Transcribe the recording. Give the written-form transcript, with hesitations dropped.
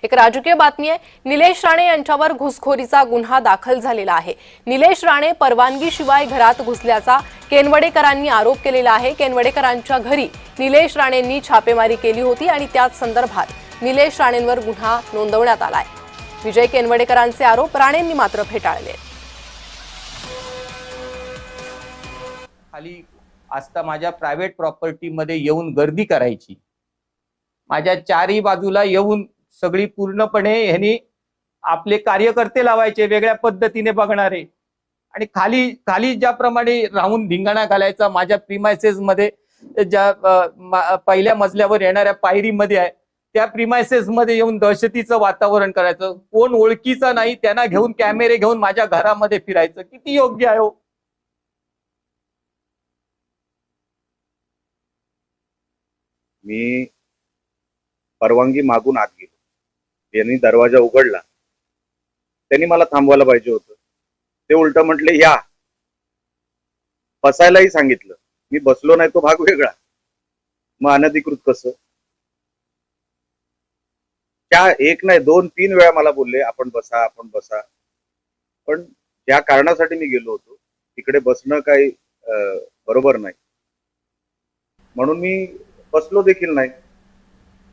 एक राजकीय बातमी आहे। निलेश राणे यांच्यावर घुसखोरीचा गुन्हा दाखल झालेला आहे। निलेश राणे परवानगीशिवाय घरात घुसल्याचा केनवडेकरांनी आरोप केलेला आहे। केनवडेकरांच्या घरी निलेश राणेंनी छापेमारी केली होती आणि त्याच संदर्भात निलेश राणेंवर गुन्हा नोंदवण्यात आलाय। विजय केनवडेकरांचे आरोप राणेंनी मात्र फेटाळले। खाली आस्था माझ्या प्रायव्हेट प्रॉपर्टी मध्ये येऊन गर्दी करायची, माझ्या चारही बाजूला येऊन सगळी पूर्णपणे ह्यांनी आपले कार्यकर्ते लावायचे, वेगळ्या पद्धतीने बघणारे, आणि खाली खाली ज्याप्रमाणे राहून धिंगाणा घालायचा माझ्या प्रीमायसेस मध्ये, ज्या पहिल्या मजल्यावर येणाऱ्या पायरीमध्ये आहे त्या प्रीमायसेस मध्ये येऊन दहशतीचं वातावरण करायचं। कोण ओळखीचा नाही त्यांना घेऊन कॅमेरे घेऊन माझ्या घरामध्ये फिरायचं, किती योग्य आहे हो? मी परवानगी मागून आत गेलो, यांनी दरवाजा उघडला, त्यांनी मला थांबवायला पाहिजे होतं, ते उलट म्हटले या, बसायलाही सांगितलं, मी बसलो नाही तो भाग वेगळा, मग अनधिकृत कसं? त्या एक नाही 2-3 वेळा मला बोलले आपण बसा आपण बसा, पण ज्या कारणासाठी मी गेलो होतो तिकडे बसणं काही बरोबर नाही, म्हणून मी बसलो देखील नाही।